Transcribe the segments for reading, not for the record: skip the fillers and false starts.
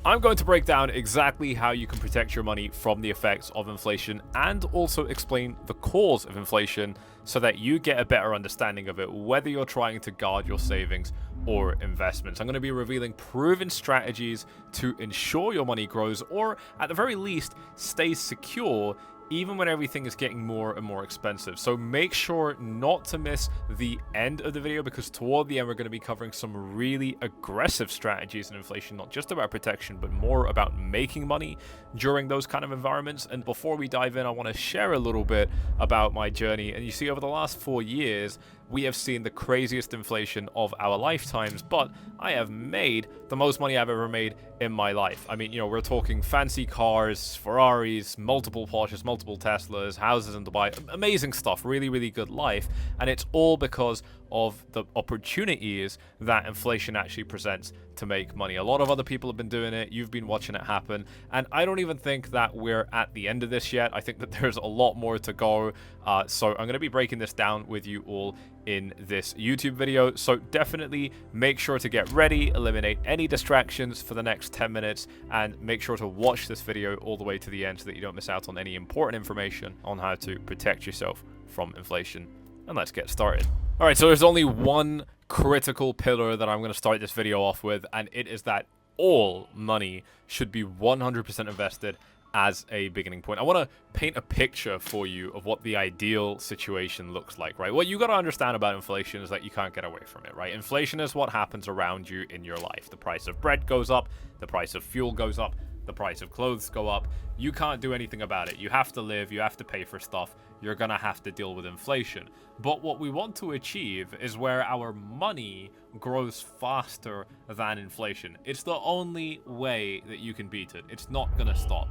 I'm going to break down exactly how you can protect your money from the effects of inflation and also explain the cause of inflation so that you get a better understanding of it, whether you're trying to guard your savings or investments. I'm going to be revealing proven strategies to ensure your money grows or, at the very least, stays secure even when everything is getting more and more expensive. So make sure not to miss the end of the video, because toward the end we're going to be covering some really aggressive strategies in inflation, not just about protection but more about making money during those kind of environments. And before we dive in, I want to share a little bit about my journey. And you see, over the last 4 years we have seen the craziest inflation of our lifetimes, but I have made the most money I've ever made in my life. I mean, we're talking fancy cars, Ferraris, multiple Porsches, multiple Teslas, houses in Dubai, amazing stuff, really, really good life. And it's all because of the opportunities that inflation actually presents to make money. A lot of other people have been doing it. You've been watching it happen. And I don't even think that we're at the end of this yet. I think that there's a lot more to go. So I'm going to be breaking this down with you all in this YouTube video. So definitely make sure to get ready, eliminate any distractions for the next 10 minutes, and make sure to watch this video all the way to the end so that you don't miss out on any important information on how to protect yourself from inflation. And let's get started. All right, so there's only one critical pillar that I'm going to start this video off with, and it is that all money should be 100% invested as a beginning point. I want to paint a picture for you of what the ideal situation looks like, right? What you got to understand about inflation is that you can't get away from it, right? Inflation is what happens around you in your life. The price of bread goes up, the price of fuel goes up, the price of clothes go up. You can't do anything about it. You have to live, you have to pay for stuff. You're gonna have to deal with inflation. But what we want to achieve is where our money grows faster than inflation. It's the only way that you can beat it. It's not gonna stop.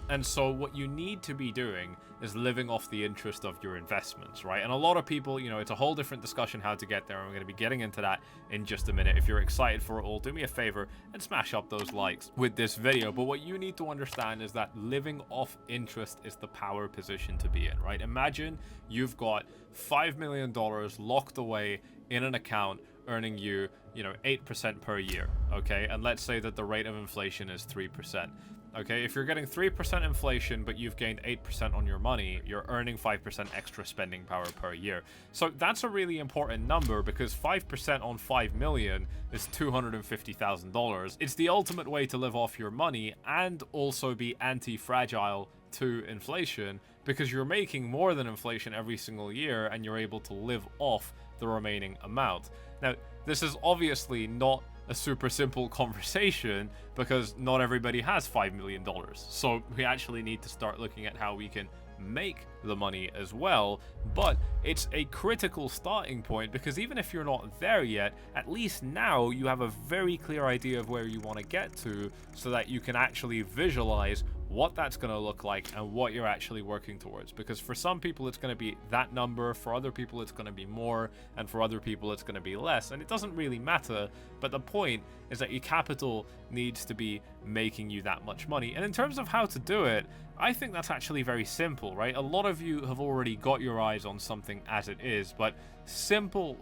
And so what you need to be doing is living off the interest of your investments, right? And a lot of people, it's a whole different discussion how to get there, and we're going to be getting into that in just a minute. If you're excited for it all, do me a favor and smash up those likes with this video. But what you need to understand is that living off interest is the power position to be in, right? Imagine you've got $5 million locked away in an account earning you, 8% per year, okay? And let's say that the rate of inflation is 3%. Okay, if you're getting 3% inflation, but you've gained 8% on your money, you're earning 5% extra spending power per year. So that's a really important number, because 5% on 5 million is $250,000. It's the ultimate way to live off your money and also be anti-fragile to inflation, because you're making more than inflation every single year and you're able to live off the remaining amount. Now, this is obviously not a super simple conversation, because not everybody has $5 million. So we actually need to start looking at how we can make the money as well. But it's a critical starting point, because even if you're not there yet, at least now you have a very clear idea of where you want to get to, so that you can actually visualize what that's going to look like and what you're actually working towards. Because for some people it's going to be that number, for other people it's going to be more, and for other people it's going to be less, and it doesn't really matter. But the point is that your capital needs to be making you that much money. And in terms of how to do it, I think that's actually very simple, right? A lot of you have already got your eyes on something as it is, but simple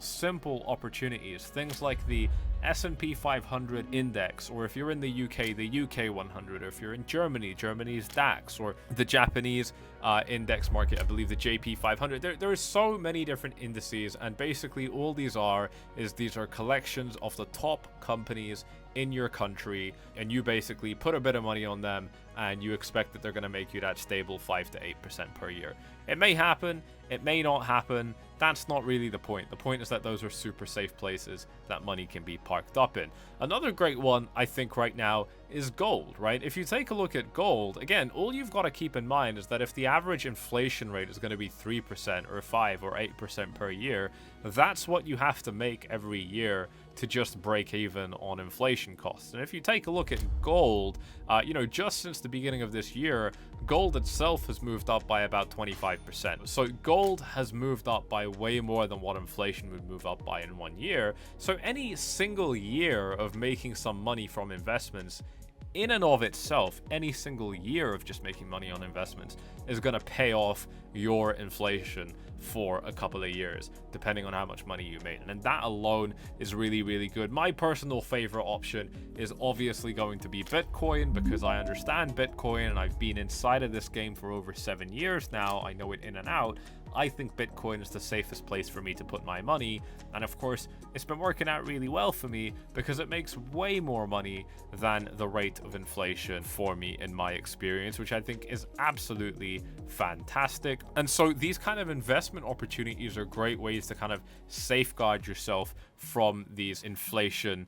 opportunities, things like the S&P 500 index, or if you're in the UK, the UK 100, or if you're in Germany, Germany's DAX, or the Japanese index market, I believe the JP 500. There are so many different indices, and basically all these are collections of the top companies in your country, and you basically put a bit of money on them and you expect that they're going to make you that stable 5 to 8% per year. It may happen, it may not happen. That's not really the point. The point is that those are super safe places that money can be parked up in. Another great one, I think, right now is gold, right? If you take a look at gold, again, all you've got to keep in mind is that if the average inflation rate is going to be 3% or 5 or 8% per year, that's what you have to make every year to just break even on inflation costs. And if you take a look at gold, just since the beginning of this year, gold itself has moved up by about 25%. So gold has moved up by way more than what inflation would move up by in 1 year. So any single year of making some money from investments, in and of itself, any single year of just making money on investments is going to pay off your inflation for a couple of years, depending on how much money you made. And that alone is really, really good. My personal favorite option is obviously going to be Bitcoin, because I understand Bitcoin and I've been inside of this game for over 7 years now. I know it in and out. I think Bitcoin is the safest place for me to put my money, and of course it's been working out really well for me because it makes way more money than the rate of inflation for me in my experience, which I think is absolutely fantastic. And so these kind of investment opportunities are great ways to kind of safeguard yourself from these inflation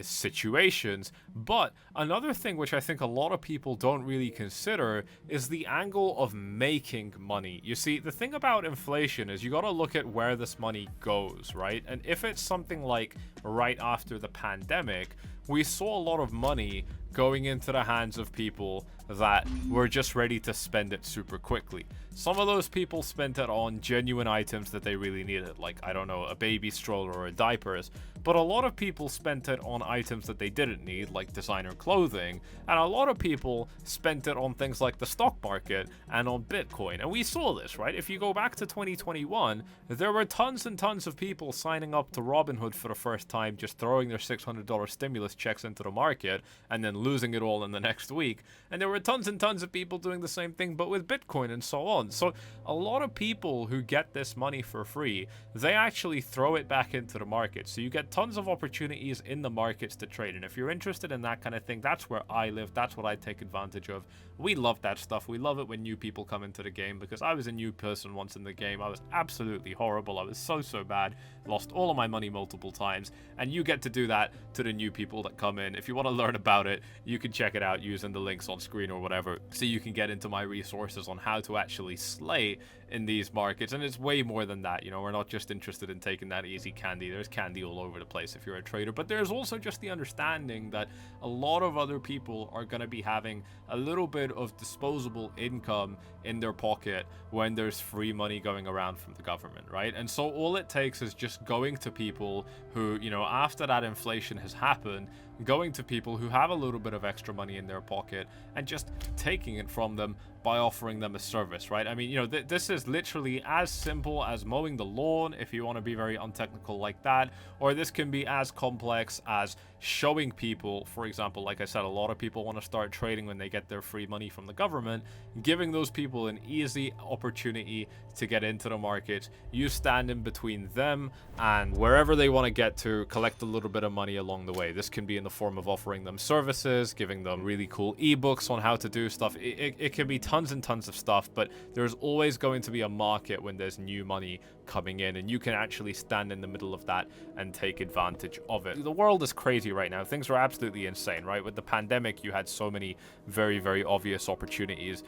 situations. But another thing which I think a lot of people don't really consider is the angle of making money. You see, the thing about inflation is you got to look at where this money goes, right? And if it's something like right after the pandemic, we saw a lot of money going into the hands of people that were just ready to spend it super quickly. Some of those people spent it on genuine items that they really needed, like, I don't know, a baby stroller or diapers. But a lot of people spent it on items that they didn't need, like designer clothing. And a lot of people spent it on things like the stock market and on Bitcoin. And we saw this, right? If you go back to 2021, there were tons and tons of people signing up to Robinhood for the first time, just throwing their $600 stimulus checks into the market and then losing it all in the next week. And there were tons and tons of people doing the same thing, but with Bitcoin and so on. So a lot of people who get this money for free, they actually throw it back into the market. So you get tons of opportunities in the markets to trade. And if you're interested in that kind of thing, that's where I live. That's what I take advantage of. We love that stuff. We love it when new people come into the game, because I was a new person once in the game. I was absolutely horrible. I was so bad. Lost all of my money multiple times. And you get to do that to the new people that come in. If you want to learn about it, you can check it out using the links on screen or whatever, so you can get into my resources on how to actually slay in these markets. And it's way more than that. You know, we're not just interested in taking that easy candy. There's candy all over the place if you're a trader, but there's also just the understanding that a lot of other people are going to be having a little bit of disposable income in their pocket when there's free money going around from the government, right? And so all it takes is just going to people who, you know, after that inflation has happened, going to people who have a little bit of extra money in their pocket and just taking it from them by offering them a service, right? I mean, you know, this is literally as simple as mowing the lawn, if you want to be very untechnical like that, or this can be as complex as showing people, for example, like I said, a lot of people want to start trading when they get their free money from the government, giving those people an easy opportunity to get into the market. You stand in between them and wherever they want to get to, collect a little bit of money along the way. This can be in the form of offering them services, giving them really cool ebooks on how to do stuff. It can be tons and tons of stuff, but there's always going to be a market when there's new money coming in, and you can actually stand in the middle of that and take advantage of it. The world is crazy right now. Things are absolutely insane, right? With the pandemic, you had so many very obvious opportunities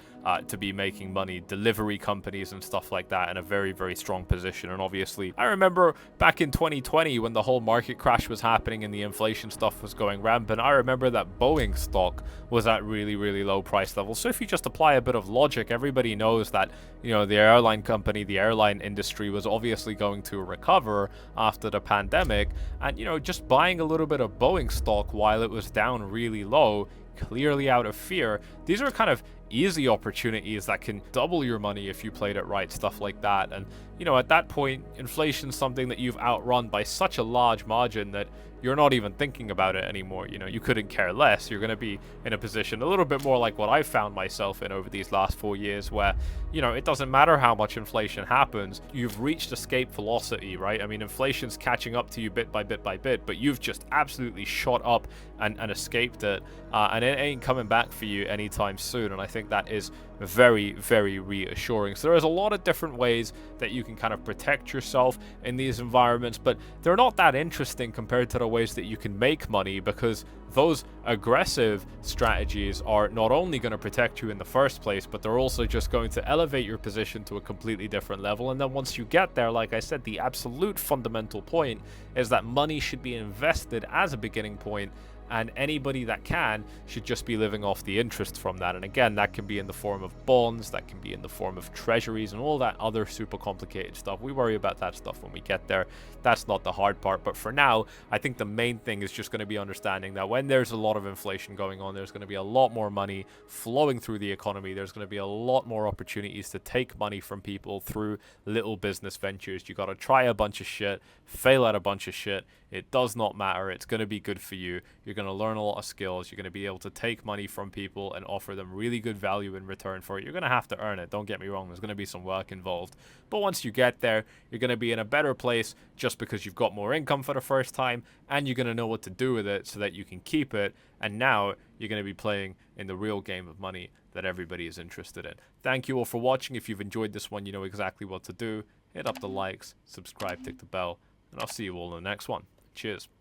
to be making money. Delivery companies and stuff like that in a very strong position. And obviously, I remember back in 2020 when the whole market crash was happening and the inflation stuff was going rampant, I remember that Boeing stock was at really low price levels. So if you just apply a bit of logic, everybody knows that, you know, the airline company, the airline industry was obviously going to recover after the pandemic. And, you know, just buying a little bit of Boeing stock while it was down really low, clearly out of fear, these are kind of easy opportunities that can double your money if you played it right, stuff like that. And, you know, at that point, inflation's something that you've outrun by such a large margin that you're not even thinking about it anymore. You know, you couldn't care less. You're going to be in a position a little bit more like what I've found myself in over these last 4 years, where, you know, it doesn't matter how much inflation happens. You've reached escape velocity, right? I mean, inflation's catching up to you bit by bit by bit, but you've just absolutely shot up and escaped it, and it ain't coming back for you anytime soon. And I think that is very reassuring. So there's a lot of different ways that you can kind of protect yourself in these environments, but they're not that interesting compared to the ways that you can make money, because those aggressive strategies are not only going to protect you in the first place, but they're also just going to elevate your position to a completely different level. And then once you get there, like I said, the absolute fundamental point is that money should be invested as a beginning point and anybody that can should just be living off the interest from that. And again, that can be in the form of bonds, that can be in the form of treasuries, and all that other super complicated stuff. We worry about that stuff when we get there. That's not the hard part. But for now, I think the main thing is just going to be understanding that when there's a lot of inflation going on, there's going to be a lot more money flowing through the economy. There's going to be a lot more opportunities to take money from people through little business ventures. You got to try a bunch of shit, fail at a bunch of shit. It does not matter. It's going to be good for you. You're going to learn a lot of skills. You're going to be able to take money from people and offer them really good value in return for it. You're going to have to earn it. Don't get me wrong. There's going to be some work involved. But once you get there, you're going to be in a better place just because you've got more income for the first time, and you're going to know what to do with it so that you can keep it. And now you're going to be playing in the real game of money that everybody is interested in. Thank you all for watching. If you've enjoyed this one, you know exactly what to do. Hit up the likes, subscribe, tick the bell, and I'll see you all in the next one. Cheers.